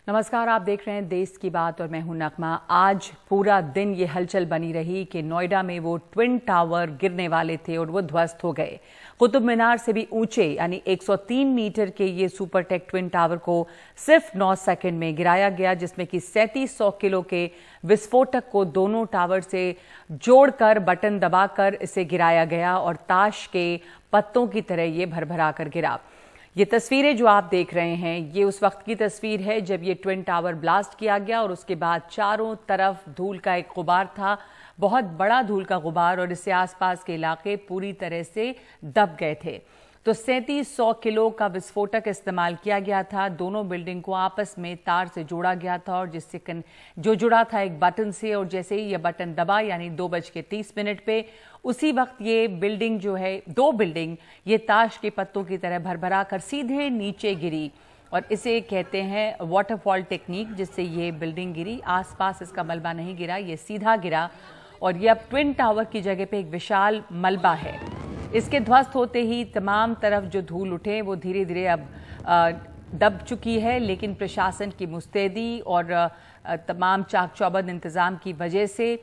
नमस्कार, आप देख रहे हैं देश की बात और मैं हूं नगमा। आज पूरा दिन ये हलचल बनी रही कि नोएडा में वो ट्विन टावर गिरने वाले थे और वो ध्वस्त हो गए। कुतुब मीनार से भी ऊंचे यानी 103 मीटर के ये सुपरटेक ट्विन टावर को सिर्फ 9 सेकंड में गिराया गया, जिसमें कि 3700 किलो के विस्फोटक को दोनों टावर से जोड़कर बटन दबाकर इसे गिराया गया और ताश के पत्तों की तरह ये भरभरा कर गिरा। ये तस्वीरें जो आप देख रहे हैं ये उस वक्त की तस्वीर है जब ये ट्विन टावर ब्लास्ट किया गया और उसके बाद चारों तरफ धूल का एक गुबार था, बहुत बड़ा धूल का गुबार, और इससे आसपास के इलाके पूरी तरह से दब गए थे। तो 3700 किलो का विस्फोटक इस्तेमाल किया गया था। दोनों बिल्डिंग को आपस में तार से जोड़ा गया था और जिससे जो जुड़ा था एक बटन से, और जैसे ही यह बटन दबा यानी 2:30 पे उसी वक्त ये बिल्डिंग जो है, दो बिल्डिंग ये ताश के पत्तों की तरह भरभरा कर सीधे नीचे गिरी और इसे कहते हैं वाटरफॉल टेक्निक, जिससे ये बिल्डिंग गिरी। आसपास इसका मलबा नहीं गिरा, ये सीधा गिरा और ये अब ट्विन टावर की जगह पे एक विशाल मलबा है। इसके ध्वस्त होते ही तमाम तरफ जो धूल उठे वो धीरे धीरे अब दब चुकी है, लेकिन प्रशासन की मुस्तैदी और तमाम चाक चौबंद इंतजाम की वजह से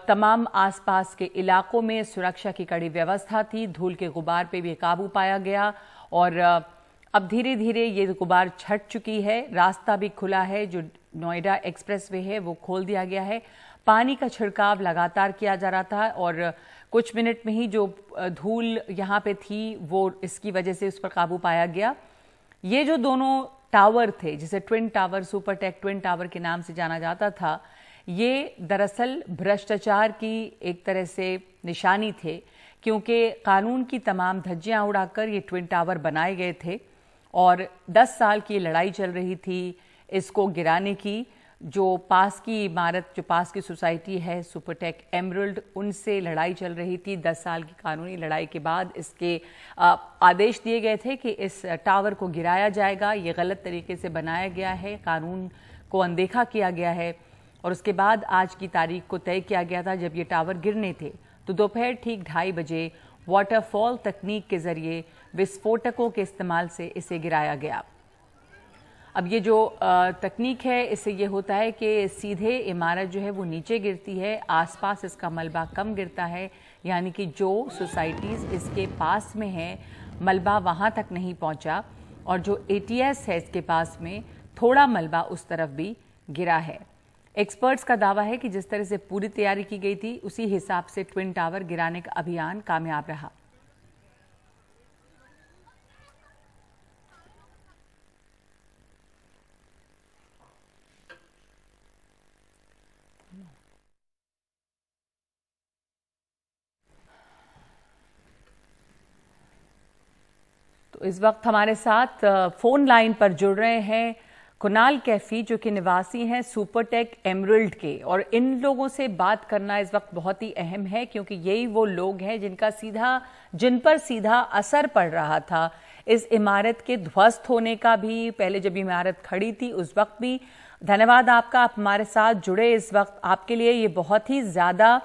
तमाम आसपास के इलाकों में सुरक्षा की कड़ी व्यवस्था थी। धूल के गुबार पे भी काबू पाया गया और अब धीरे धीरे ये गुबार छट चुकी है। रास्ता भी खुला है, जो नोएडा एक्सप्रेसवे है वो खोल दिया गया है। पानी का छिड़काव लगातार किया जा रहा था और कुछ मिनट में ही जो धूल यहाँ पे थी वो इसकी वजह से उस पर काबू पाया गया। ये जो दोनों टावर थे, जिसे twin tower, Supertech twin tower के नाम से जाना जाता था, ये दरअसल भ्रष्टाचार की एक तरह से निशानी थे, क्योंकि कानून की तमाम धज्जियां उड़ाकर ये ट्विन टावर बनाए गए थे और 10 साल की लड़ाई चल रही थी इसको गिराने की। जो पास की इमारत, जो पास की सोसाइटी है सुपरटेक एमरल्ड, उनसे लड़ाई चल रही थी। 10 साल की कानूनी लड़ाई के बाद इसके आदेश दिए गए थे कि इस टावर को गिराया जाएगा। ये गलत तरीके से बनाया गया है, कानून को अनदेखा किया गया है और उसके बाद आज की तारीख को तय किया गया था जब ये टावर गिरने थे। तो दोपहर ठीक 2:30 बजे वाटरफॉल तकनीक के जरिए विस्फोटकों के इस्तेमाल से इसे गिराया गया। अब ये जो तकनीक है, इससे ये होता है कि सीधे इमारत जो है वो नीचे गिरती है, आसपास इसका मलबा कम गिरता है, यानी कि जो सोसाइटीज़ इसके पास में हैं मलबा वहाँ तक नहीं पहुँचा और जो ATS है इसके पास में थोड़ा मलबा उस तरफ भी गिरा है। एक्सपर्ट्स का दावा है कि जिस तरह से पूरी तैयारी की गई थी उसी हिसाब से ट्विन टावर गिराने का अभियान कामयाब रहा। तो इस वक्त हमारे साथ फोन लाइन पर जुड़ रहे हैं कुणाल कैफी, जो कि निवासी हैं सुपरटेक एमरल्ड के, और इन लोगों से बात करना इस वक्त बहुत ही अहम है क्योंकि यही वो लोग हैं जिन पर सीधा असर पड़ रहा था इस इमारत के ध्वस्त होने का भी। पहले जब इमारत खड़ी थी उस वक्त भी। धन्यवाद आपका, आप हमारे साथ जुड़े इस वक्त। आपके लिए ये बहुत ही ज्यादा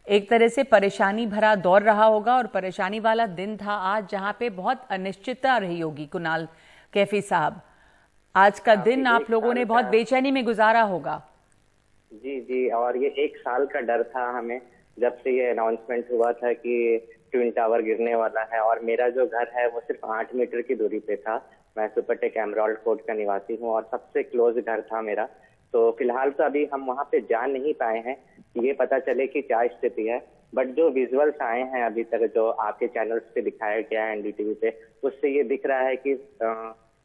एक तरह से परेशानी भरा दौर रहा होगा और परेशानी वाला दिन था आज, जहां पे बहुत अनिश्चितता रही होगी। कुणाल कैफी साहब, आज का दिन आप लोगों ने बहुत बेचैनी में गुजारा होगा। जी जी, और ये 1 साल का डर था हमें जब से ये अनाउंसमेंट हुआ था कि ट्विन टावर गिरने वाला है। और मेरा जो घर है वो सिर्फ 8 मीटर की दूरी पे था। मैं सुपरटेक एमरल्ड कोर्ट का निवासी हूँ और सबसे क्लोज घर था मेरा। तो फिलहाल तो अभी हम वहाँ पे जा नहीं पाए हैं कि ये पता चले कि क्या स्थिति है, बट जो विजुअल्स आए हैं अभी तक, जो आपके चैनल्स पे दिखाया गया है NDTV पे, उससे ये दिख रहा है कि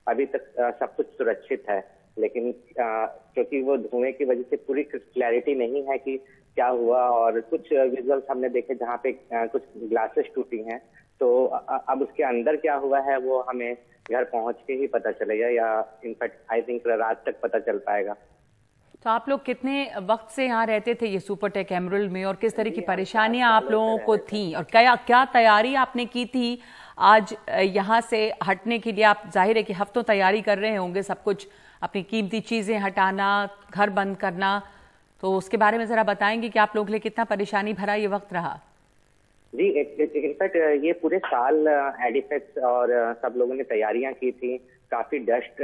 अभी तक सब कुछ सुरक्षित है। लेकिन क्योंकि वो धुएं की वजह से पूरी क्लैरिटी नहीं है कि क्या हुआ, और कुछ विजुअल्स हमने देखे जहाँ पे कुछ ग्लासेस टूटी हैं। तो अब उसके अंदर क्या हुआ है वो हमें घर पहुंच के ही पता चलेगा, या इनफैक्ट आई थिंक रात तक पता चल पाएगा। तो आप लोग कितने वक्त से यहाँ रहते थे ये सुपरटेक एमरल्ड में, और किस तरह की परेशानियां आप लोगों को थी, और क्या तैयारी आपने की थी आज यहाँ से हटने के लिए? आप जाहिर है कि हफ्तों तैयारी कर रहे होंगे, सब कुछ अपनी कीमती चीजें हटाना, घर बंद करना, तो उसके बारे में जरा बताएंगे कि आप लोग के लिए कितना परेशानी भरा ये वक्त रहा? जी, इनफैक्ट ये पूरे साल एडिफेक्स और सब लोगों ने तैयारियां की थी। काफी डस्ट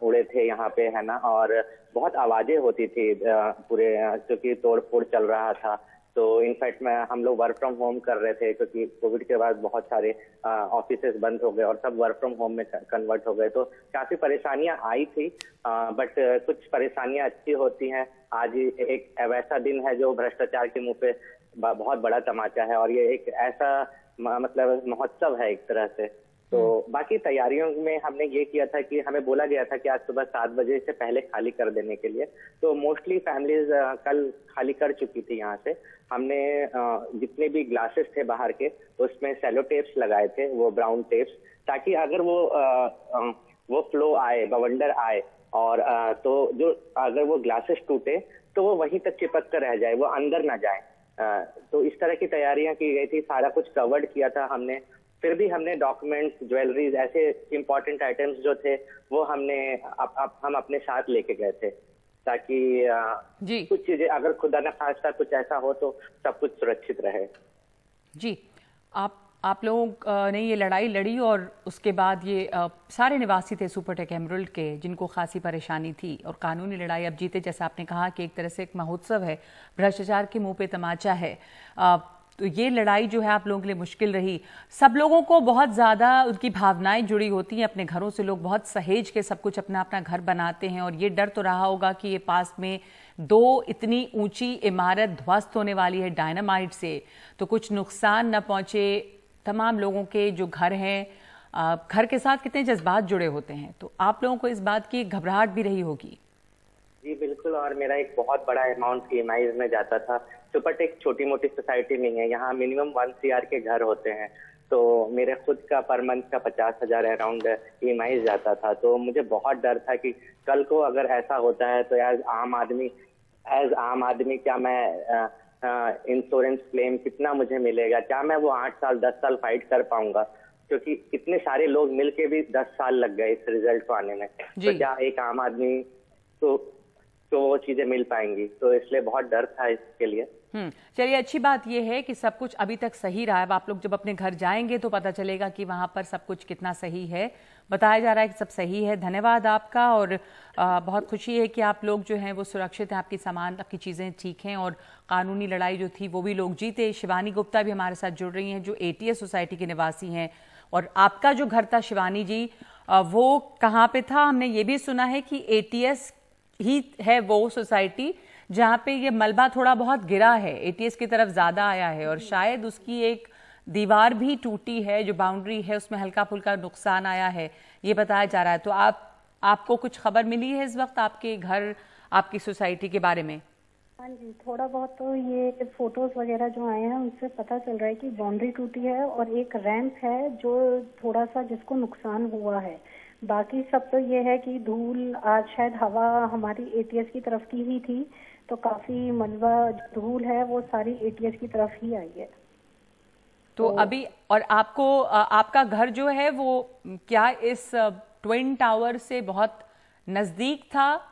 उड़े थे यहाँ पे, है ना, और बहुत आवाजें होती थी पूरे, क्योंकि तोड़ फोड़ चल रहा था। तो इनफैक्ट हम लोग वर्क फ्रॉम होम कर रहे थे, क्योंकि कोविड के बाद बहुत सारे ऑफिसेज बंद हो गए और सब वर्क फ्रॉम होम में कन्वर्ट हो गए। तो काफी परेशानियां आई थी, बट कुछ परेशानियां अच्छी होती हैं। आज एक वैसा दिन है जो भ्रष्टाचार के मुंह पे बहुत बड़ा तमाचा है, और ये एक ऐसा मतलब महोत्सव है एक तरह से। तो बाकी तैयारियों में हमने ये किया था कि हमें बोला गया था कि आज सुबह 7 बजे से पहले खाली कर देने के लिए। तो मोस्टली फैमिलीज कल खाली कर चुकी थी यहाँ से। हमने जितने भी ग्लासेस थे बाहर के, उसमें सेलो टेप्स लगाए थे, वो ब्राउन टेप्स, ताकि अगर वो फ्लो आए, बवंडर आए, और तो जो अगर वो ग्लासेस टूटे तो वो वहीं तक चिपक कर रह जाए, वो अंदर ना जाए। तो इस तरह की तैयारियां की गई थी, सारा कुछ कवर्ड किया था हमने। फिर भी हमने डॉक्यूमेंट्स, ज्वेलरीज, ऐसे इंपॉर्टेंट आइटम्स जो थे वो हमने हम अपने साथ लेके गए थे, ताकि कुछ चीजें अगर खुदा न खास्ता कुछ ऐसा हो तो सब कुछ सुरक्षित रहे। जी, आप लोग ने ये लड़ाई लड़ी और उसके बाद ये सारे निवासी थे सुपरटेक एमरल्ड के जिनको खासी परेशानी थी, और कानूनी लड़ाई अब जीते। जैसा आपने कहा कि एक तरह से एक महोत्सव है, भ्रष्टाचार के मुंह पे तमाचा है। तो ये लड़ाई जो है आप लोगों के लिए मुश्किल रही। सब लोगों को बहुत ज़्यादा उनकी भावनाएं जुड़ी होती हैं अपने घरों से, लोग बहुत सहेज के सब कुछ अपना अपना घर बनाते हैं, और ये डर तो रहा होगा कि ये पास में 2 इतनी ऊंची इमारत ध्वस्त होने वाली है डायनामाइट से, तो कुछ नुकसान न पहुंचे तमाम लोगों के जो घर हैं। घर के साथ कितने जज्बात जुड़े होते हैं, तो आप लोगों को इस बात की घबराहट भी रही होगी। जी बिल्कुल, और मेरा एक बहुत बड़ा अमाउंट ईएमआईज में जाता था। सुपरटेक छोटी मोटी सोसाइटी नहीं है, यहाँ मिनिमम 1 CR के घर होते हैं। तो मेरे खुद का पर मंथ का 50,000 अराउंड ईएमआईज जाता था। तो मुझे बहुत डर था कि कल को अगर ऐसा होता है तो एज आम आदमी क्या मैं इंश्योरेंस क्लेम कितना मुझे मिलेगा, क्या मैं वो 8 साल 10 साल फाइट कर पाऊंगा, क्योंकि इतने सारे लोग मिलके भी 10 साल लग गए इस रिजल्ट को आने में। तो क्या एक आम आदमी तो वो चीजें मिल पाएंगी, तो इसलिए बहुत डर था इसके लिए। चलिए, अच्छी बात यह है कि सब कुछ अभी तक सही रहा है। आप लोग जब अपने घर जाएंगे तो पता चलेगा कि वहां पर सब कुछ कितना सही है। बताया जा रहा है कि सब सही है। धन्यवाद आपका, और बहुत खुशी है कि आप लोग जो हैं वो सुरक्षित हैं, आपकी सामान, आपकी चीज़ें ठीक हैं, और कानूनी लड़ाई जो थी वो भी लोग जीते। शिवानी गुप्ता भी हमारे साथ जुड़ रही हैं जो ATS सोसाइटी के निवासी हैं। और आपका जो घर था शिवानी जी, वो कहाँ पे था? हमने ये भी सुना है कि ATS ही है वो सोसाइटी जहाँ पे ये मलबा थोड़ा बहुत गिरा है, ATS की तरफ ज्यादा आया है, और शायद उसकी एक दीवार भी टूटी है, जो बाउंड्री है उसमें हल्का फुल्का नुकसान आया है, ये बताया जा रहा है। तो आपको कुछ खबर मिली है इस वक्त आपके घर, आपकी सोसाइटी के बारे में? हाँ जी, थोड़ा बहुत तो ये फोटोज वगैरह जो आए हैं उनसे पता चल रहा है कि बाउंड्री टूटी है और एक रैंप है जो थोड़ा सा जिसको नुकसान हुआ है। बाकी सब तो ये है कि धूल, आज शायद हवा हमारी ATS की तरफ की ही थी, तो काफी मलबा धूल है वो सारी ATS की तरफ ही आई है। तो अभी, और आपका घर जो है वो क्या इस ट्विन टावर से बहुत नजदीक था?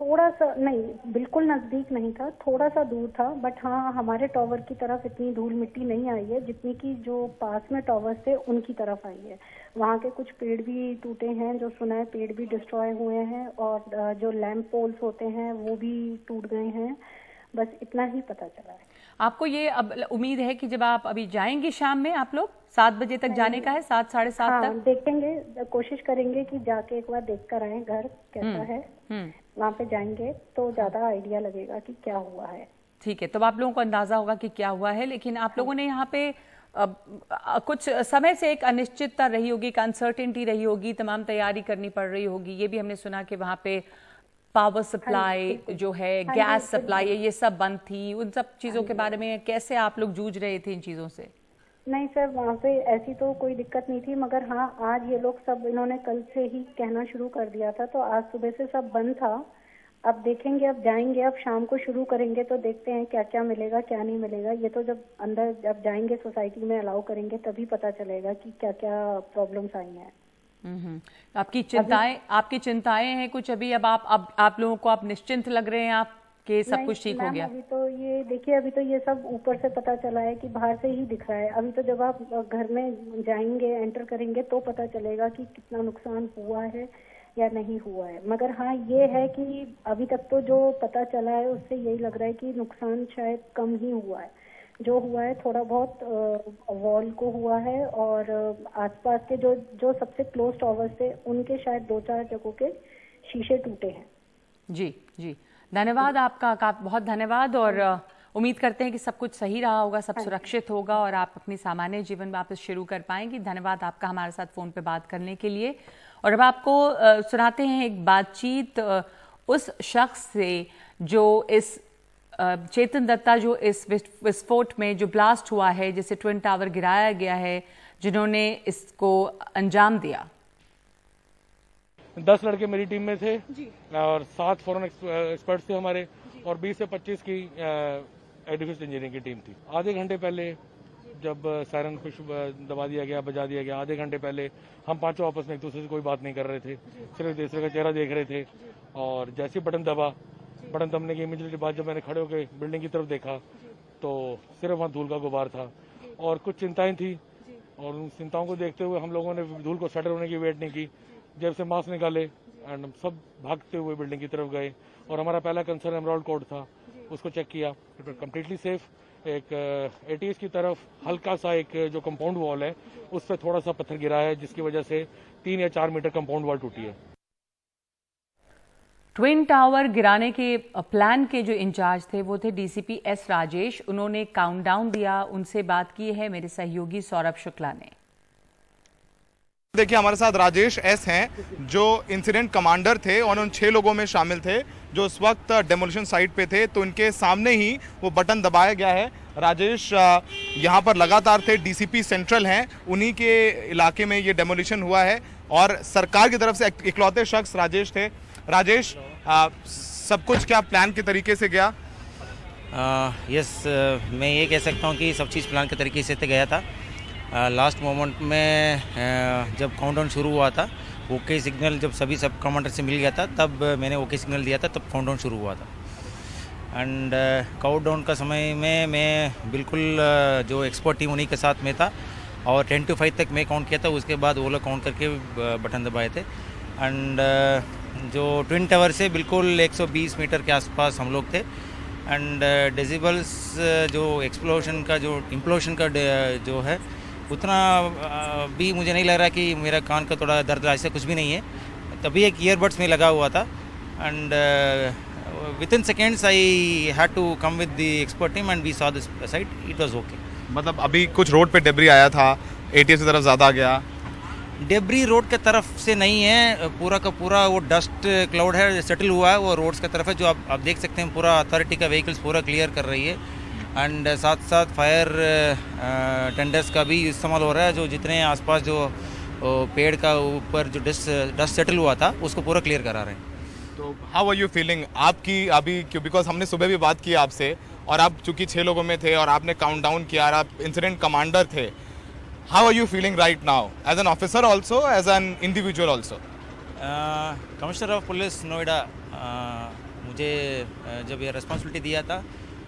थोड़ा सा, नहीं बिल्कुल नजदीक नहीं था, थोड़ा सा दूर था। बट हाँ, हमारे टावर की तरफ इतनी धूल मिट्टी नहीं आई है जितनी कि जो पास में टावर थे उनकी तरफ आई है। वहाँ के कुछ पेड़ भी टूटे हैं, जो सुना है पेड़ भी डिस्ट्रॉय हुए हैं, और जो लैंप पोल्स होते हैं वो भी टूट गए हैं। बस इतना ही पता चला है। आपको ये अब उम्मीद है कि जब आप अभी जाएंगे शाम में, आप लोग 7 बजे तक जाने का है, 7 साढ़े 7 तक देखेंगे, कोशिश करेंगे कि जाके एक बार देख कर आए घर कैसा है। वहाँ पे जाएंगे तो ज्यादा आइडिया लगेगा कि क्या हुआ है। ठीक है, तो आप लोगों को अंदाजा होगा कि क्या हुआ है। लेकिन आप लोगों ने यहाँ पे कुछ समय से एक अनिश्चितता रही होगी, एक अनसर्टेनिटी रही होगी, तमाम तैयारी करनी पड़ रही होगी। ये भी हमने सुना कि वहाँ पे पावर सप्लाई जो है, गैस सप्लाई है, ये सब बंद थी। उन सब चीजों के बारे में कैसे आप लोग जूझ रहे थे इन चीजों से? नहीं सर, वहाँ पे ऐसी तो कोई दिक्कत नहीं थी, मगर हाँ आज ये लोग सब, इन्होंने कल से ही कहना शुरू कर दिया था, तो आज सुबह से सब बंद था। अब देखेंगे, अब जाएंगे, अब शाम को शुरू करेंगे तो देखते हैं क्या क्या मिलेगा क्या नहीं मिलेगा। ये तो जब अंदर जब जाएंगे सोसाइटी में अलाउ करेंगे तभी पता चलेगा कि क्या क्या प्रॉब्लम्स आई हैं। आपकी चिंताएं हैं कुछ अभी? अब आप लोगों को आप निश्चिंत लग रहे हैं? आप कि सब कुछ ठीक हो मैम, गया? अभी तो ये देखिए, अभी तो ये सब ऊपर से पता चला है कि बाहर से ही दिख रहा है। अभी तो जब आप घर में जाएंगे, एंटर करेंगे, तो पता चलेगा कि कितना नुकसान हुआ है या नहीं हुआ है। मगर हाँ, ये है कि अभी तक तो जो पता चला है उससे यही लग रहा है कि नुकसान शायद कम ही हुआ है। जो हुआ है थोड़ा बहुत वॉल को हुआ है, और आसपास के जो जो सबसे क्लोज टॉवर्स थे उनके शायद 2-4 जगहों के शीशे टूटे हैं। जी जी, धन्यवाद आपका, बहुत धन्यवाद। और उम्मीद करते हैं कि सब कुछ सही रहा होगा, सब सुरक्षित होगा और आप अपनी सामान्य जीवन वापस शुरू कर पाएंगी। धन्यवाद आपका हमारे साथ फोन पे बात करने के लिए। और अब आपको सुनाते हैं एक बातचीत उस शख्स से जो इस चेतन दत्ता, जो इस विस्फोट में जो ब्लास्ट हुआ है, जिसे ट्विन टावर गिराया गया है, जिन्होंने इसको अंजाम दिया। 10 लड़के मेरी टीम में थे और 7 फॉरेन एक्सपर्ट्स थे हमारे, और 20 से 25 की एडिफिस इंजीनियरिंग की टीम थी। आधे घंटे पहले जब सायरन कुछ दबा दिया गया, बजा दिया गया, आधे घंटे पहले हम पांचों आपस में एक दूसरे से कोई बात नहीं कर रहे थे, सिर्फ दूसरे का चेहरा देख रहे थे। और जैसे ही बटन दबने की इमीडिएटली बाद जब मैंने खड़े होकर बिल्डिंग की तरफ देखा तो सिर्फ वहाँ धूल का गुबार था और कुछ चिंताएं थी। और उन चिंताओं को देखते हुए हम लोगों ने धूल को सेटल होने की वेट नहीं की, जेब से मास्क निकाले एंड सब भागते हुए बिल्डिंग की तरफ गए। और हमारा पहला कंसर्न एमराल्ड कोर्ट था, उसको चेक किया, इट वाज कम्प्लीटली सेफ। एक एटीएस की तरफ हल्का सा एक जो कंपाउंड वॉल है उस पर थोड़ा सा पत्थर गिरा है, जिसकी वजह से 3 या 4 मीटर कंपाउंड वॉल टूटी है। ट्विन टावर गिराने के प्लान के जो इंचार्ज थे वो थे डीसीपी एस राजेश। उन्होंने काउंटडाउन दिया, उनसे बात की है मेरे सहयोगी सौरभ शुक्ला ने। देखिए, हमारे साथ राजेश एस हैं जो इंसिडेंट कमांडर थे और उन 6 लोगों में शामिल थे जो उस वक्त डेमोलिशन साइट पे थे। तो इनके सामने ही वो बटन दबाया गया है। राजेश यहाँ पर लगातार थे, डीसीपी सेंट्रल हैं, उन्हीं के इलाके में ये डेमोलिशन हुआ है और सरकार की तरफ से इकलौते शख्स राजेश थे। राजेश, सब कुछ क्या प्लान के तरीके से गया? यस, मैं ये कह सकता हूँ कि सब चीज़ प्लान के तरीके से गया था। लास्ट मोमेंट में जब काउंटडाउन शुरू हुआ था, ओके सिग्नल जब सभी सब कमांडर से मिल गया था, तब मैंने ओके सिग्नल दिया था, तब काउंटडाउन शुरू हुआ था। एंड काउंटडाउन का समय में मैं बिल्कुल जो एक्सपर्ट टीम उन्हीं के साथ में था और 10 to 5 तक मैं काउंट किया था। उसके बाद वो लोग काउंट करके बटन दबाए थे। एंड जो ट्विन टावर से बिल्कुल 120 मीटर के आसपास हम लोग थे। एंड डेसिबल्स जो एक्सप्लोशन का जो इम्प्लोशन का जो है उतना भी मुझे नहीं लग रहा कि मेरा कान का थोड़ा दर्द, ऐसा कुछ भी नहीं है। तभी एक ईयरबड्स में लगा हुआ था and within seconds I had to come with the expert team and we saw this site. It was okay. मतलब अभी कुछ रोड पे डेब्री आया था, एटीएस की तरफ ज़्यादा गया? डेब्री रोड के तरफ से नहीं है, पूरा का पूरा वो डस्ट क्लाउड है, सेटल हुआ है, वो रोड्स की तरफ है। जो आप देख सकते हैं पूरा अथॉरिटी का व्हीकल्स पूरा क्लियर कर रही है। एंड साथ साथ फायर टेंडर्स का भी इस्तेमाल हो रहा है, जो जितने आसपास जो पेड़ का ऊपर जो डस्ट सेटल हुआ था उसको पूरा क्लियर करा रहे हैं। तो हाउ आर यू फीलिंग आपकी अभी, क्यों, बिकॉज हमने सुबह भी बात की आपसे और आप चूंकि 6 लोगों में थे और आपने काउंटडाउन किया और आप इंसिडेंट कमांडर थे, how are you feeling right now as an officer also, as an individual also? Commissioner of police Noida मुझे जब ये रिस्पॉन्सिबिलिटी दिया था,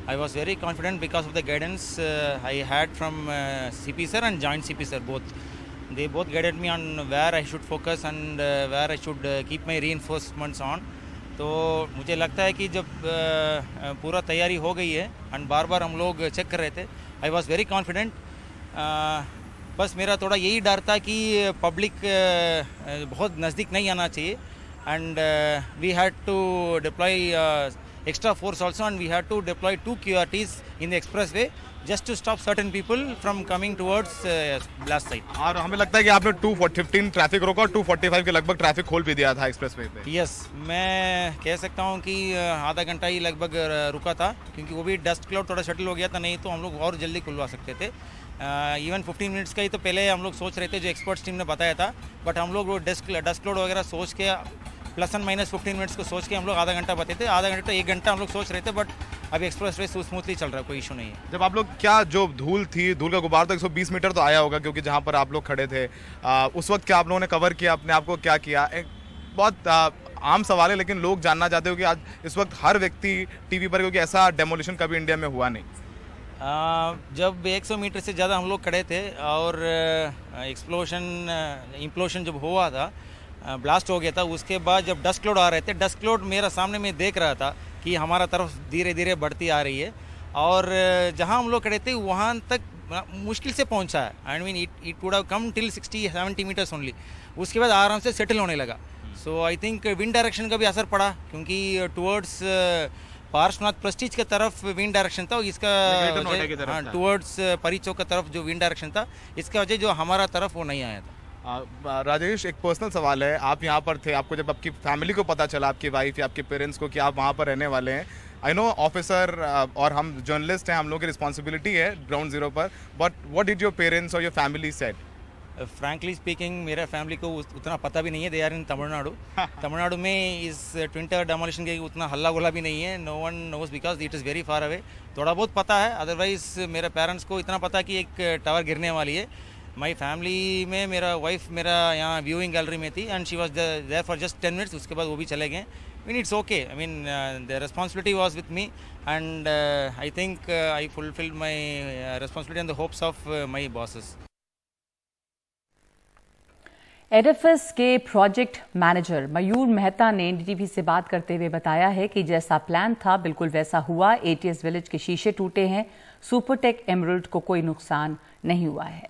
I was very confident because of the guidance I had from CP sir and Joint CP sir both. They both guided me on where I should focus and where I should keep my reinforcements on. तो मुझे लगता है कि जब पूरा तैयारी हो गई है एंड बार बार हम लोग चेक कर रहे थे, I was very confident. बस मेरा थोड़ा यही डर था कि पब्लिक बहुत नज़दीक नहीं आना चाहिए and we had to deploy extra force also and we had to deploy 2 QRTs in the expressway just to stop certain people from coming towards blast site. और हमें लगता है कि आपने 215 ट्रैफिक रोका और 245 के लगभग ट्रैफिक खोल भी दिया था एक्सप्रेसवे पे। यस, मैं कह सकता हूँ कि आधा घंटा ही लगभग रुका था, क्योंकि वो भी डस्ट क्लाउड थोड़ा शटल हो गया था, नहीं तो हम लोग और जल्दी खुलवा सकते थे। इवन 15 मिनट्स का ही तो पहले हम लोग सोच रहे थे, जो एक्सपर्ट्स टीम ने बताया था, बट हम लोग वो डस्ट क्लाउड वगैरह सोच के प्लस एंड माइनस 15 मिनट्स को सोच के हम लोग आधा घंटा बताते थे, आधा घंटा 1 घंटा हम लोग सोच रहे थे, बट अभी एक्सप्रेस वे स्मूथली चल रहा है, कोई इशू नहीं है। जब आप लोग, क्या जो धूल थी, धूल का गुबार तो 120 मीटर तो आया होगा, क्योंकि जहाँ पर आप लोग खड़े थे उस वक्त क्या आप लोगों ने कवर किया अपने आप को, क्या किया? एक बहुत आम सवाल है, लेकिन लोग जानना चाहते हो कि आज इस वक्त हर व्यक्ति टीवी पर, क्योंकि ऐसा डेमोलिशन कभी इंडिया में हुआ नहीं। जब 100 मीटर से ज़्यादा हम लोग खड़े थे और इम्प्लोशन जब हुआ था, ब्लास्ट हो गया था, उसके बाद जब डस्ट क्लाउड आ रहे थे, डस्ट क्लाउड मेरा सामने में देख रहा था कि हमारा तरफ धीरे धीरे बढ़ती आ रही है और जहाँ हम लोग खड़े थे वहाँ तक मुश्किल से पहुँचा है। I mean it would have come till 60-70 metres only. उसके बाद आराम से सेटल होने लगा। So I think wind direction का भी असर पड़ा, क्योंकि टुवर्ड्स पार्श्वनाथ प्रेस्टीज की तरफ विंड डायरेक्शन था, इसका टुवर्ड्स परिचौक की तरफ जो विंड डायरेक्शन था, इसका वजह जो हमारा तरफ वो नहीं आया था। राजेश, एक पर्सनल सवाल है, आप यहाँ पर थे, आपको जब आपकी फैमिली को पता चला, आपकी वाइफ या आपके पेरेंट्स को कि आप वहाँ पर रहने वाले हैं, आई नो ऑफिसर और हम जर्नलिस्ट हैं, हम लोग की रिस्पॉन्सिबिलिटी है ग्राउंड जीरो पर, but what did your parents और your family said? Frankly speaking मेरा फैमिली को उतना पता भी नहीं है। They are in Tamil Nadu. Tamil Nadu में इस ट्विन टावर डेमोलिशन के उतना हल्ला गुला भी नहीं है। No one knows because it is very far away. थोड़ा बहुत पता है, अदरवाइज मेरे पेरेंट्स को इतना पता कि एक टावर गिरने वाली है। माई फैमिली में मेरा वाइफ मेरा यहाँ व्यूइंग गैलरी में थी and she was there for just 10 minutes. उसके बाद वो भी चले गए। I mean, it's okay. I mean, the responsibility was with me, and I think I fulfilled my responsibility and the hopes of my bosses. Edifice के project manager मयूर मेहता ने NDTV से बात करते हुए बताया है कि जैसा प्लान था बिल्कुल वैसा हुआ। एटीएस विलेज के शीशे टूटे हैं। सुपरटेक एमरल्ड को कोई नुकसान नहीं हुआ है।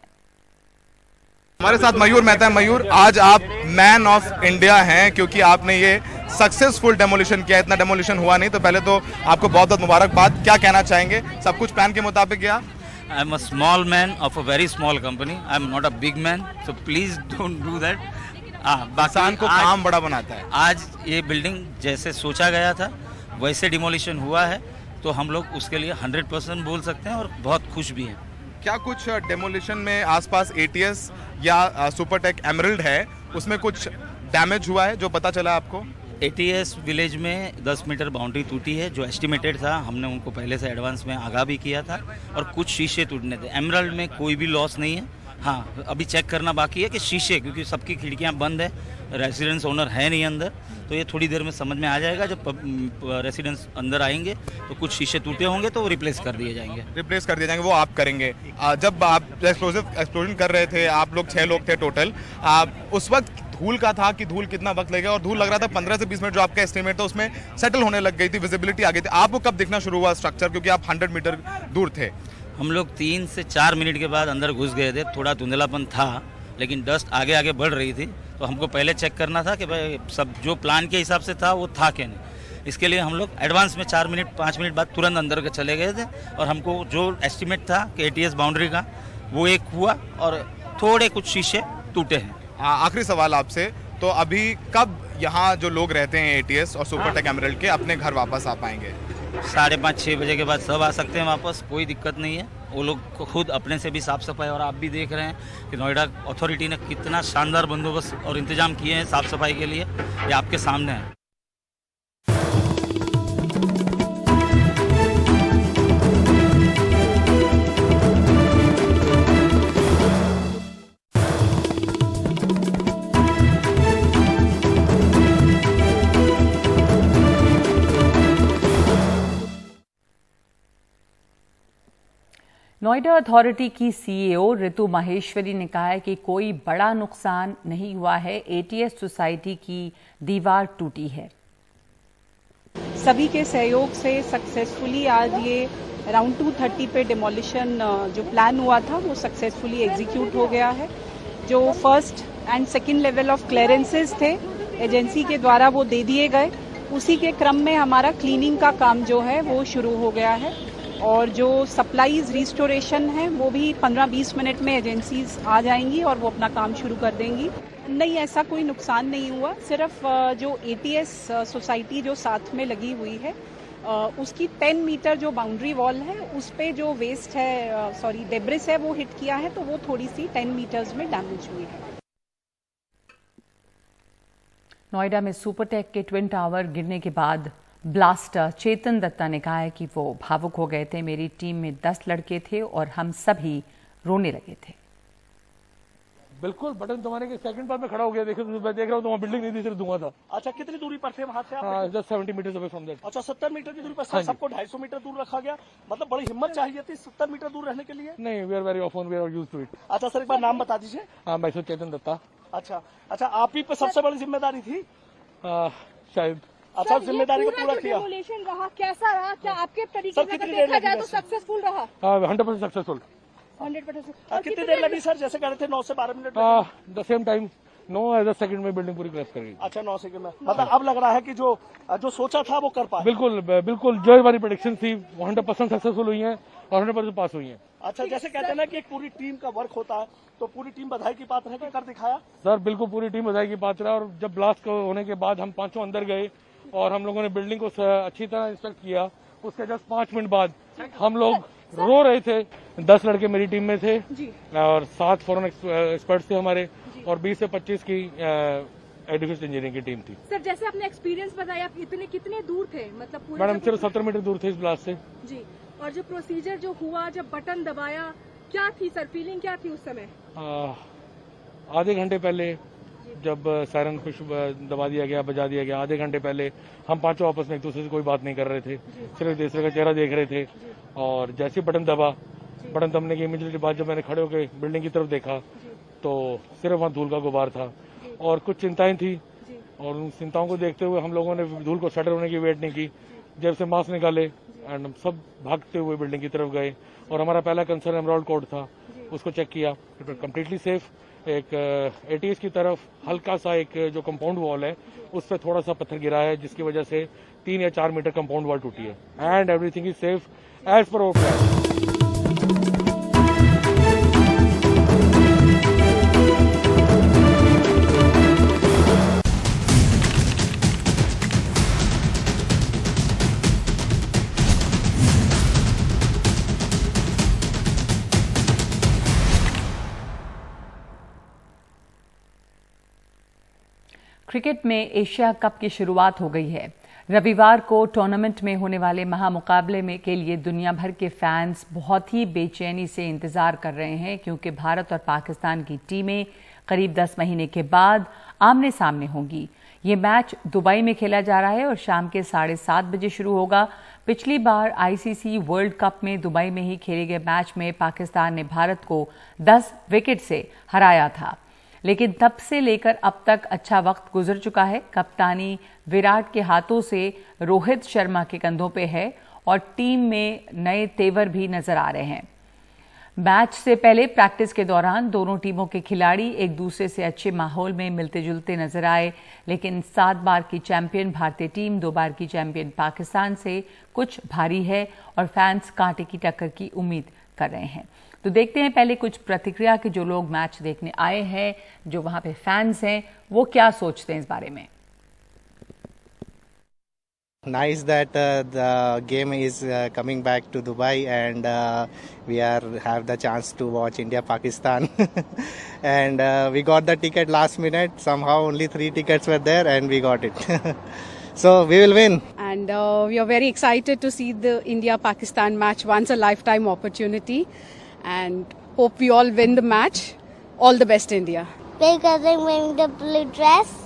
हमारे साथ मयूर मेहता है। मयूर, आज आप मैन ऑफ इंडिया हैं क्योंकि आपने ये सक्सेसफुल डेमोलिशन किया। इतना डेमोलिशन हुआ नहीं, तो पहले तो आपको बहुत बहुत मुबारकबाद। क्या कहना चाहेंगे? सब कुछ प्लान के मुताबिक गया? I am a small man of a very small company. I am not a big man, so please don't do that. इंसान को काम बड़ा बनाता है। आज ये बिल्डिंग जैसे सोचा गया था वैसे डिमोलिशन हुआ है, तो हम लोग उसके लिए 100% बोल सकते हैं और बहुत खुश भी हैं। क्या कुछ डेमोलिशन में आसपास एटीएस या सुपरटेक एमरल्ड है, उसमें कुछ डैमेज हुआ है जो पता चला आपको? एटीएस विलेज में 10 मीटर बाउंड्री टूटी है, जो एस्टिमेटेड था। हमने उनको पहले से एडवांस में आगाह भी किया था, और कुछ शीशे टूटने थे। एमरल्ड में कोई भी लॉस नहीं है। हाँ, अभी चेक करना बाकी है कि शीशे, क्योंकि सबकी खिड़कियां बंद है, रेसिडेंस ओनर है नहीं अंदर, तो ये थोड़ी देर में समझ में आ जाएगा। जब रेसिडेंस अंदर आएंगे तो कुछ शीशे टूटे होंगे तो वो रिप्लेस कर दिए जाएंगे। वो आप करेंगे। जब आप एक्सप्लोजन कर रहे थे, आप लोग 6 लोग थे टोटल, उस वक्त धूल का था कि धूल कितना वक्त लगेगा? और धूल लग रहा था 15 से 20 मिनट जो आपका एस्टिमेट था उसमें सेटल होने लग गई थी, विजिबिलिटी आ गई थी। आपको कब दिखना शुरू हुआ स्ट्रक्चर, क्योंकि आप 100 मीटर दूर थे? हम लोग 3 से 4 मिनट के बाद अंदर घुस गए थे। थोड़ा धुंधलापन था, लेकिन डस्ट आगे आगे बढ़ रही थी, तो हमको पहले चेक करना था कि भाई सब जो प्लान के हिसाब से था वो था क्या नहीं। इसके लिए हम लोग एडवांस में 4 मिनट 5 मिनट बाद तुरंत अंदर के चले गए थे, और हमको जो एस्टिमेट था कि एटीएस बाउंड्री का वो एक हुआ, और थोड़े कुछ शीशे टूटे हैं। आखिरी सवाल आपसे, तो अभी कब यहाँ जो लोग रहते हैं एटीएस और सुपरटेक एमरल्ड के अपने घर वापस आ पाएंगे? 5:30-6 बजे के बाद सब आ सकते हैं वापस, कोई दिक्कत नहीं है। वो लोग खुद अपने से भी साफ सफाई, और आप भी देख रहे हैं कि नोएडा अथॉरिटी ने कितना शानदार बंदोबस्त और इंतजाम किए हैं साफ सफाई के लिए, ये आपके सामने है। नोएडा अथॉरिटी की सीईओ ऋतु माहेश्वरी ने कहा है कि कोई बड़ा नुकसान नहीं हुआ है। एटीएस सोसाइटी की दीवार टूटी है। सभी के सहयोग से सक्सेसफुली आज ये अराउंड 2:30 पे डिमोलिशन जो प्लान हुआ था वो सक्सेसफुली एग्जीक्यूट हो गया है। जो first and second level of clearances थे एजेंसी के द्वारा वो दे दिए गए। उसी के क्रम में हमारा क्लीनिंग का काम जो है वो शुरू हो गया है, और जो सप्लाईज रिस्टोरेशन है वो भी 15-20 मिनट में एजेंसीज आ जाएंगी और वो अपना काम शुरू कर देंगी। नहीं, ऐसा कोई नुकसान नहीं हुआ। सिर्फ जो एटीएस सोसाइटी जो साथ में लगी हुई है उसकी 10 मीटर जो बाउंड्री वॉल है उस पे जो वेस्ट है, डेब्रिस है, वो हिट किया है, तो वो थोड़ी सी 10 मीटर्स में डैमेज हुई है। नोएडा में सुपरटेक के ट्विन टावर गिरने के बाद ब्लास्टर चेतन दत्ता ने कहा है कि वो भावुक हो गए थे। मेरी टीम में 10 लड़के थे और हम सभी रोने लगे थे। बिल्कुल बटन दबाने के सेकंड बाद में खड़ा हो गया। देखो मैं देख रहा हूँ तो वहाँ बिल्डिंग नहीं थी, सिर्फ धुआं था। अच्छा, कितनी दूरी पर थे वहाँ से आप? हाँ, just 70 metre away from that. अच्छा, 70 मीटर की दूरी पर हाँ जी। सबको 250 मीटर दूर रखा गया। मतलब बड़ी हिम्मत चाहिए थी 70 मीटर दूर रहने के लिए। नहीं, we are very often, we are used to it. अच्छा सर, एक बार नाम बता दीजिए। हाँ, मैं चेतन दत्ता। अच्छा अच्छा, आप ही पे सबसे बड़ी जिम्मेदारी थी शायद। अच्छा, जिम्मेदारी को पूरा किया। रहा कैसा रहा, क्या आपके तरीके सर, से कितनी अगर देर देखा लगी जाए तो वैसे? सक्सेसफुल रहा? 100% सक्सेसफुल। 100%। कितनी देर लगी सर? जैसे कह रहे थे 9 से 12 minute. The same time 9 as a second में बिल्डिंग पूरी क्रैश कर गई। अच्छा, 9 सेकंड में। मतलब अब लग रहा है कि जो सोचा था वो कर पाए। बिल्कुल बिल्कुल, जो हमारी प्रेडिक्शन थी वो 100% सक्सेसफुल हुई है और 100% पास हुई है। अच्छा, जैसे कहते हैं ना कि एक पूरी टीम का वर्क होता है, तो पूरी टीम बधाई की पात्र है कि कर दिखाया। सर बिल्कुल पूरी टीम बधाई की पात्र है। और जब ब्लास्ट होने के बाद हम पांचों अंदर गए और हम लोगों ने बिल्डिंग को अच्छी तरह इंस्पेक्ट किया, उसके जस्ट 5 मिनट बाद हम लोग रो रहे थे। 10 लड़के मेरी टीम में थे और 7 फॉरेन एक्सपर्ट्स थे हमारे और 20 से 25 की एडिफिस इंजीनियरिंग की टीम थी। सर, जैसे आपने एक्सपीरियंस बताया, आप कितने दूर थे? मतलब पूरे मैडम सिर्फ 70 मीटर दूर थे इस ब्लास्ट से। जी। और जो प्रोसीजर जो हुआ, जब बटन दबाया, क्या थी सर, फीलिंग क्या थी उस समय? आधे घंटे पहले जब सायरन पुश दबा दिया गया, बजा दिया गया, आधे घंटे पहले हम पांचों आपस में एक दूसरे से कोई बात नहीं कर रहे थे, सिर्फ एक दूसरे का चेहरा देख रहे थे। और जैसे ही बटन दबा, बटन दबने की इमीडिएटली बाद जब मैंने खड़े होकर बिल्डिंग की तरफ देखा तो सिर्फ वहाँ धूल का गुबार था और कुछ चिंताएं थी। और उन चिंताओं को देखते हुए हम लोगों ने धूल को सेटल होने की वेट नहीं की, जब से मास्क निकाले एंड सब भागते हुए बिल्डिंग की तरफ गए। और हमारा पहला कंसर्न एमराल्ड कोड था, उसको चेक किया, इट वाज कम्प्लीटली सेफ। एक एटीएस की तरफ हल्का सा एक जो कंपाउंड वॉल है उस पर थोड़ा सा पत्थर गिरा है, जिसकी वजह से 3 या 4 मीटर कंपाउंड वॉल टूटी है and everything is safe as per our plan. Cricket में एशिया कप की शुरुआत हो गई है। रविवार को टूर्नामेंट में होने वाले महामुकाबले में के लिए दुनिया भर के फैंस बहुत ही बेचैनी से इंतजार कर रहे हैं, क्योंकि भारत और पाकिस्तान की टीमें करीब 10 महीने के बाद आमने सामने होंगी। ये मैच दुबई में खेला जा रहा है और शाम के 7:30 बजे शुरू होगा। पिछली बार आईसीसी वर्ल्ड कप में दुबई में ही खेले गए मैच में पाकिस्तान ने भारत को 10 विकेट से हराया था, लेकिन तब से लेकर अब तक अच्छा वक्त गुजर चुका है। कप्तानी विराट के हाथों से रोहित शर्मा के कंधों पे है और टीम में नए तेवर भी नजर आ रहे हैं। मैच से पहले प्रैक्टिस के दौरान दोनों टीमों के खिलाड़ी एक दूसरे से अच्छे माहौल में मिलते जुलते नजर आए, लेकिन 7 बार की चैंपियन भारतीय टीम 2 बार की चैंपियन पाकिस्तान से कुछ भारी है और फैंस कांटे की टक्कर की उम्मीद कर रहे हैं। तो देखते हैं पहले कुछ प्रतिक्रिया के जो लोग मैच देखने आए हैं, जो वहां पे फैंस हैं, वो क्या सोचते हैं इस बारे में। Nice that the game is coming back to Dubai and we have the chance to watch India Pakistan and we got the ticket last minute. Somehow only 3 tickets were there and we got it. So we will win. And we are very excited to see the India-Pakistan match, once a lifetime opportunity, and hope we all win the match. All the best, India. Because I'm wearing the blue dress.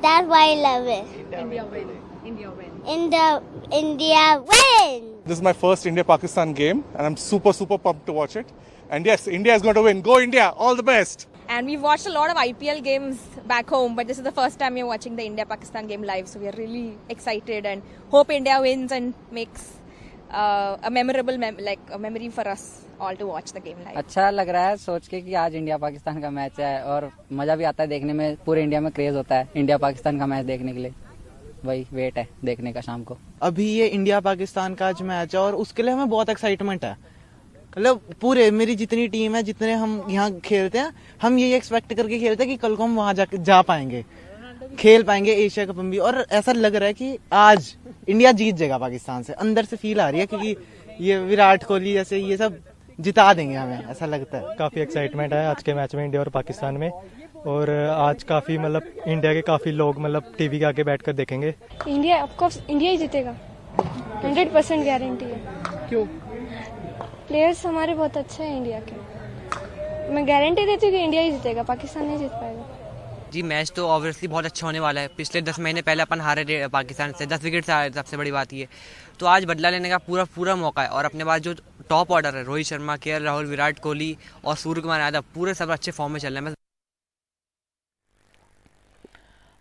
That's why I love it. India win. India win. India win. This is my first India-Pakistan game and I'm super pumped to watch it. And yes, India is going to win. Go India! All the best! And we've watched a lot of IPL games back home, but this is the first time we're watching the India-Pakistan game live. So we are really excited and hope India wins and makes a memorable memory for us all to watch the game live. अच्छा लग रहा है सोच के कि आज India Pakistan का match है और मजा भी आता है देखने में। पूरे इंडिया में क्रेज होता है इंडिया पाकिस्तान का मैच देखने के लिए। वही वेट है देखने का शाम को। अभी ये इंडिया पाकिस्तान का आज मैच है और उसके लिए हमें बहुत एक्साइटमेंट है। मतलब पूरे मेरी जितनी टीम है, जितने हम यहाँ खेलते हैं, हम यही एक्सपेक्ट करके खेलते हैं कि कल को हम वहाँ जा पाएंगे, खेल पाएंगे एशिया कप भी। और ऐसा लग रहा है कि आज इंडिया जीत जाएगा पाकिस्तान से। अंदर से फील आ रही है क्योंकि ये विराट कोहली जैसे ये सब जिता देंगे, हमें ऐसा लगता है। काफी एक्साइटमेंट है आज के मैच में इंडिया और पाकिस्तान में। और आज काफी मतलब इंडिया के काफी लोग मतलब टीवी के आगे बैठकर देखेंगे। इंडिया ऑफ कोर्स इंडिया ही जीतेगा, 100% गारंटी है। क्यों? प्लेयर्स हमारे बहुत अच्छे हैं इंडिया के। मैं गारंटी देती हूँ कि इंडिया ही जीतेगा, पाकिस्तान नहीं जीत पाएगा। जी मैच तो ऑब्वियसली बहुत अच्छा होने वाला है। पिछले 10 महीने पहले अपन हारे पाकिस्तान से 10 विकेट से हारे, सबसे बड़ी बात ये। तो आज बदला लेने का पूरा मौका है और अपने पास जो टॉप ऑर्डर है, रोहित शर्मा, केएल राहुल, विराट कोहली और सूर्य कुमार यादव, पूरे सब अच्छे फॉर्म में चल रहे हैं।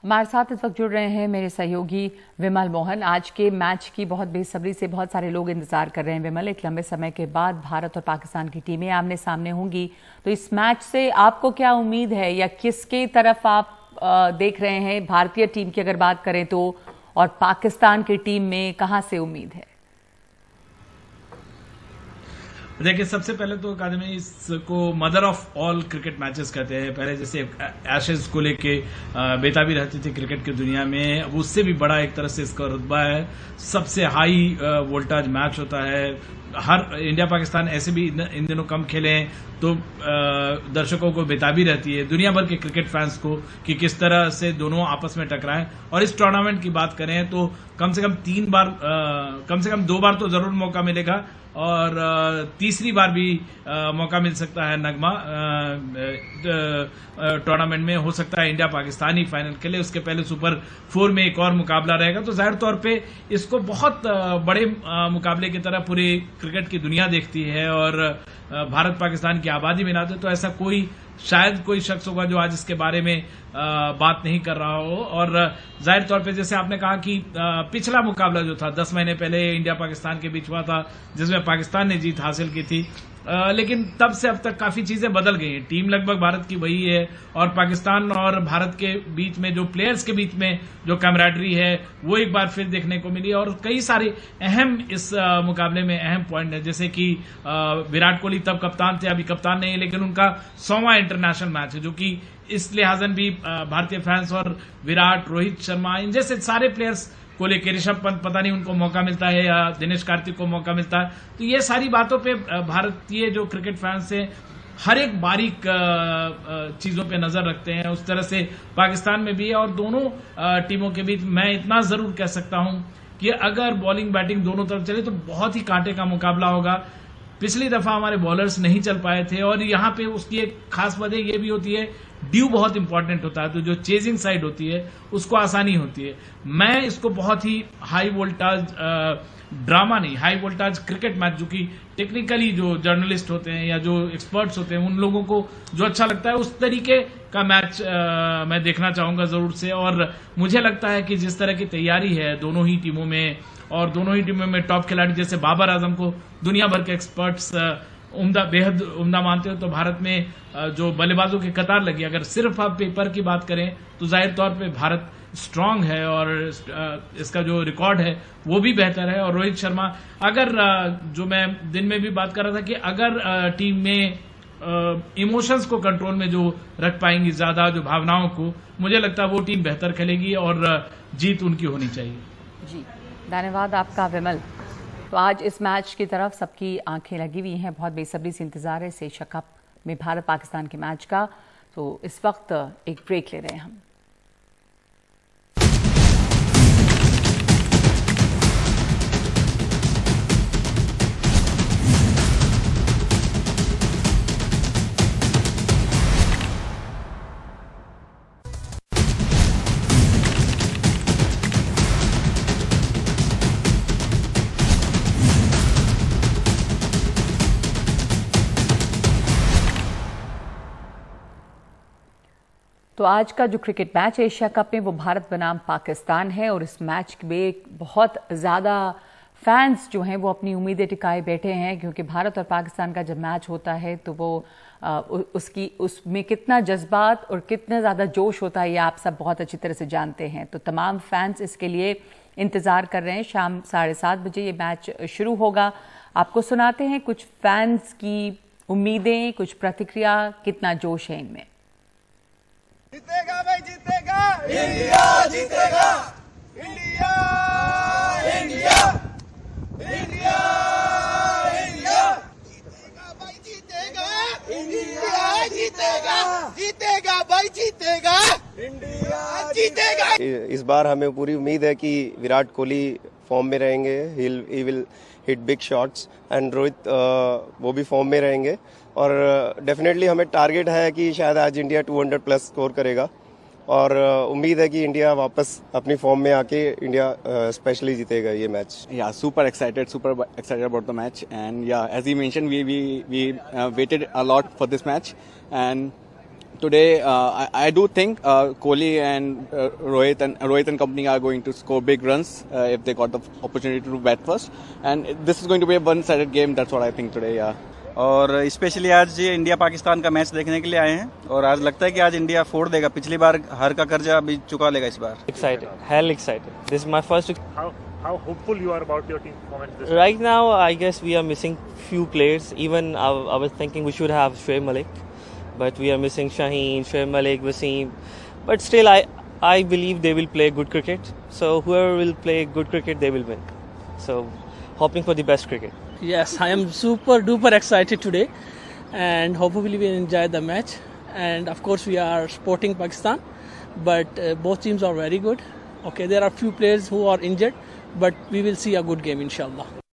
हमारे साथ इस वक्त जुड़ रहे हैं मेरे सहयोगी विमल मोहन। आज के मैच की बहुत बेसब्री से बहुत सारे लोग इंतजार कर रहे हैं। विमल, एक लंबे समय के बाद भारत और पाकिस्तान की टीमें आमने सामने होंगी, तो इस मैच से आपको क्या उम्मीद है या किसके तरफ आप देख रहे हैं? भारतीय टीम की अगर बात करें तो, और पाकिस्तान की टीम में कहां से उम्मीद है? देखिए, सबसे पहले तो अकादमी इसको mother of all cricket matches कहते हैं। पहले जैसे एशेज को लेके बेताबी रहती थी क्रिकेट की दुनिया में, अब उससे भी बड़ा एक तरह से इसका रुतबा है। सबसे हाई वोल्टेज मैच होता है। हर इंडिया पाकिस्तान ऐसे भी इन दिनों कम खेले हैं तो दर्शकों को बेताबी रहती है, दुनिया भर के क्रिकेट फैंस को, कि किस तरह से दोनों आपस में टकराएं। और इस टूर्नामेंट की बात करें तो कम से कम 2 बार तो जरूर मौका मिलेगा और तीसरी बार भी मौका मिल सकता है नगमा टूर्नामेंट में। हो सकता है इंडिया पाकिस्तान ही फाइनल खेले, उसके पहले सुपर 4 में एक और मुकाबला रहेगा। तो जाहिर तौर पे इसको बहुत बड़े मुकाबले की तरह पूरी क्रिकेट की दुनिया देखती है और भारत पाकिस्तान की आबादी मिलाते तो ऐसा शायद कोई शख्स होगा जो आज इसके बारे में बात नहीं कर रहा हो। और जाहिर तौर पे जैसे आपने कहा कि पिछला मुकाबला जो था 10 महीने पहले इंडिया पाकिस्तान के बीच हुआ था, जिसमें पाकिस्तान ने जीत हासिल की थी, लेकिन तब से अब तक काफी चीजें बदल गई हैं। टीम लगभग भारत की वही है और पाकिस्तान और भारत के बीच में जो प्लेयर्स के बीच में जो कैमराडरी है वो एक बार फिर देखने को मिली। और कई सारे अहम इस मुकाबले में अहम पॉइंट है, जैसे कि विराट कोहली तब कप्तान थे, अभी कप्तान नहीं है, लेकिन उनका 100वां इंटरनेशनल मैच है, जो कि इस लिहाजन भी भारतीय फैंस और विराट, रोहित शर्मा, इन जैसे सारे प्लेयर्स को लेकर, ऋषभ पंत पता नहीं उनको मौका मिलता है या दिनेश कार्तिक को मौका मिलता है। तो ये सारी बातों पे भारतीय जो क्रिकेट फैंस हैं हर एक बारीक चीजों पे नजर रखते हैं। उस तरह से पाकिस्तान में भी है और दोनों टीमों के बीच मैं इतना जरूर कह सकता हूं कि अगर बॉलिंग बैटिंग दोनों तरफ चले तो बहुत ही कांटे का मुकाबला होगा। पिछली दफा हमारे बॉलर्स नहीं चल पाए थे और यहाँ पे उसकी एक खास वजह ये भी होती है, ड्यू बहुत इंपॉर्टेंट होता है, तो जो चेजिंग साइड होती है उसको आसानी होती है। मैं इसको बहुत ही हाई वोल्टेज ड्रामा नहीं, हाई वोल्टेज क्रिकेट मैच, जो कि टेक्निकली जो जर्नलिस्ट होते हैं या जो एक्सपर्ट्स होते हैं उन लोगों को जो अच्छा लगता है उस तरीके का मैच मैं देखना चाहूंगा जरूर से। और मुझे लगता है कि जिस तरह की तैयारी है दोनों ही टीमों में, और दोनों ही टीमों में टॉप खिलाड़ी जैसे बाबर आजम को दुनिया भर के एक्सपर्ट्स बेहद उम्दा मानते हो, तो भारत में जो बल्लेबाजों की कतार लगी, अगर सिर्फ आप पेपर की बात करें तो जाहिर तौर पे भारत स्ट्रांग है और इसका जो रिकॉर्ड है वो भी बेहतर है। और रोहित शर्मा, अगर जो मैं दिन में भी बात कर रहा था कि अगर टीम में इमोशंस को कंट्रोल में जो रख पाएंगी ज्यादा, जो भावनाओं को, मुझे लगता है वो टीम बेहतर खेलेगी और जीत उनकी होनी चाहिए। जी, धन्यवाद आपका विमल। तो आज इस मैच की तरफ सबकी आंखें लगी हुई हैं, बहुत बेसब्री से इंतजार है इस एशिया कप में भारत पाकिस्तान के मैच का। तो इस वक्त एक ब्रेक ले रहे हैं हम। तो आज का जो क्रिकेट मैच है एशिया कप में वो भारत बनाम पाकिस्तान है और इस मैच में बहुत ज़्यादा फैंस जो हैं वो अपनी उम्मीदें टिकाए बैठे हैं, क्योंकि भारत और पाकिस्तान का जब मैच होता है तो वो उसमें कितना जज्बात और कितना ज़्यादा जोश होता है ये आप सब बहुत अच्छी तरह से जानते हैं। तो तमाम फैंस इसके लिए इंतज़ार कर रहे हैं। शाम 7:30 बजे ये मैच शुरू होगा। आपको सुनाते हैं कुछ फैंस की उम्मीदें, कुछ प्रतिक्रिया, कितना जोश है इनमें। जीतेगा भाई, जीतेगा इंडिया, जीतेगा इंडिया, इंडिया, इंडिया, इंडिया, जीतेगा भाई, जीतेगा इंडिया, जीतेगा, जीतेगा भाई, जीतेगा इंडिया, जीतेगा। इस बार हमें पूरी उम्मीद है कि विराट कोहली फॉर्म में रहेंगे, he will hit big shots, and Rohit वो भी फॉर्म में रहेंगे। और डेफिनेटली हमें टारगेट है कि शायद आज इंडिया 200 प्लस स्कोर करेगा और उम्मीद है कि इंडिया वापस अपनी फॉर्म में आके इंडिया स्पेशली जीतेगा ये match. Yeah, super excited about the match, and yeah, as you mentioned, we waited a lot for this match, and today I do think Kohli and Rohit and company are going to score big runs if they got the opportunity to bat first, and this is going to be a one-sided game. That's what I think today. Yeah. और specially आज India Pakistan का match देखने के लिए आए हैं और आज लगता है कि आज इंडिया फोड़ देगा. पिछली बार हार का कर्जा अभी चुका लेगा इस बार. Excited, hell excited. This is my first. How hopeful you are about your team performance this Right now, I guess we are missing few players. Even I was thinking we should have Shoaib Malik, but we are missing Shaheen, Shoaib Malik, Wasim. But still, I believe they will play good cricket. So whoever will play good cricket, they will win. So hoping for the best cricket. Yes, I am super duper excited today, and hopefully we enjoy the match. And of course, we are supporting Pakistan, but both teams are very good. Okay, there are few players who are injured, but we will see a good game, inshallah.